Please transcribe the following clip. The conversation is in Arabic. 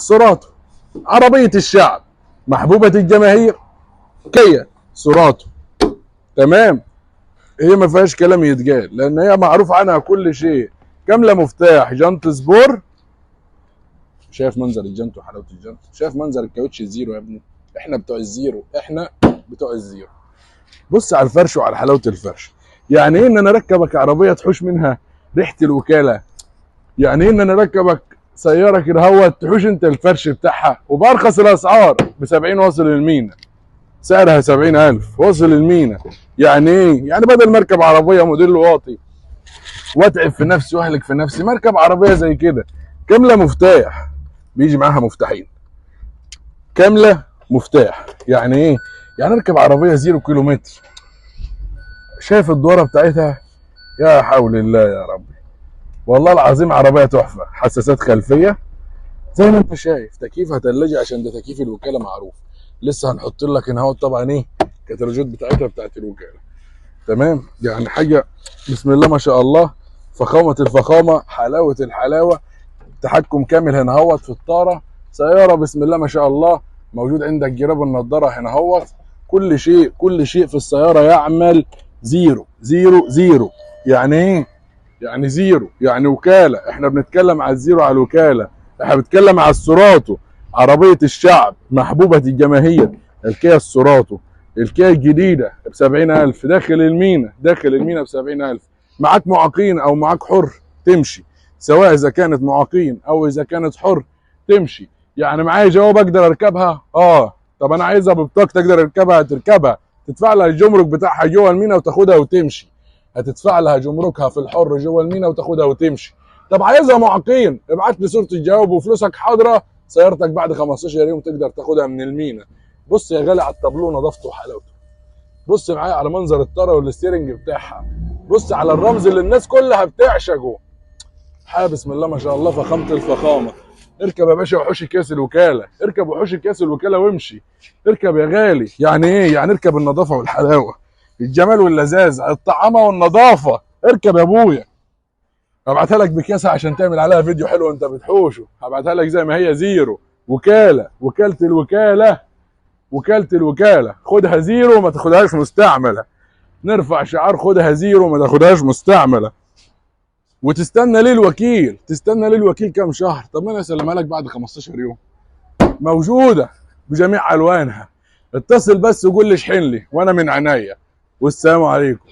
سوراتو، عربيه الشعب، محبوبه الجماهير، كيا سوراتو. تمام، هي ما فيهاش كلام يتقال لان هي معروف عنها كل شيء. كامله مفتاح، جنط سبور. شايف منظر الجنط وحلاوه الجنط؟ شايف منظر الكاوتش الزيرو يا ابني؟ احنا بتوع الزيرو، احنا بتوع الزيرو. بص على الفرش وعلى حلاوه الفرش. يعني ايه ان انا اركبك عربيه تحوش منها ريحه الوكاله؟ يعني ايه ان انا اركبك سياره كده هوت تحوش انت الفرش بتاعها وبارخص الاسعار ب 70 واصل المينا، سعرها 70,000 واصل المينا. يعني ايه؟ يعني بدل ما اركب عربيه موديل واطي واتعب في نفسي واهلك في نفسي، مركب عربيه زي كده كامله مفتاح، بيجي معاها مفتاحين. كامله مفتاح يعني ايه؟ يعني اركب عربيه 0 كيلومتر. شايف الدوره بتاعتها؟ يا حول الله يا ربي، والله العظيم عربيه تحفه. حساسات خلفيه زي ما انت شايف، تكييفها ثلاجه عشان ده تكييف الوكاله معروف. لسه هنحط لك هنا اهو طبعا ايه الكتالوجات بتاعتها بتاعت الوكاله. تمام، يعني حاجه بسم الله ما شاء الله، فخامه الفخامه، حلاوه الحلاوه. تحكم كامل هنا اهوت في الطاره، سياره بسم الله ما شاء الله. موجود عندك جراب النضاره هنا اهوت. كل شيء كل شيء في السياره يعمل 000. يعني ايه؟ يعني زيرو، يعني وكاله. احنا بنتكلم على الزيرو، على الوكاله. احنا بنتكلم على السوراتو، عربيه الشعب، محبوبه الجماهير، الكيا السوراتو. الكيا الجديده ب 70,000 داخل المينا، داخل المينا ب 70,000. معاك معاقين او معاك حر تمشي، سواء اذا كانت معاقين او اذا كانت حر تمشي. يعني معايا جواب اقدر اركبها؟ طب انا عايزها ببطاقتي اقدر اركبها؟ تركبها، تدفع لها الجمرك بتاعها جوه المينا وتاخدها وتمشي. هتدفع لها جمركها في الحر جوه المينا وتاخدها وتمشي. طب عايزها معاقين؟ ابعت لي صوره الجواب وفلوسك حاضره، سيارتك بعد 15 يوم تقدر تاخدها من المينا. بص يا غالي على التابلو، نظافته وحلاوته. بص معايا على منظر الطاره والستيرنج بتاعها. بص على الرمز اللي الناس كلها بتعشقه. بسم الله ما شاء الله، فخامه الفخامه. اركب يا باشا وحوش كاس الوكاله، اركب وحوش كاس الوكاله وامشي. اركب يا غالي. يعني ايه؟ يعني اركب النظافه والحلاوه، الجمال واللذاذ، الطعامه والنظافه. اركب يا ابويا. هبعتها لك بكاسه عشان تعمل عليها فيديو حلو وانت بتحوشه. هبعتها لك زي ما هي، زيرو، وكاله، وكاله الوكاله، وكاله الوكاله. خدها زيرو وما تاخدهاش مستعمله. نرفع شعار خدها زيرو وما تاخدهاش مستعمله. وتستنى ليه الوكيل؟ تستنى ليه الوكيل كام شهر؟ طب ما انا اسلمها لك بعد 15 يوم. موجوده بجميع الوانها. اتصل بس وقول لي اشحن لي وانا من عينيا. والسلام عليكم.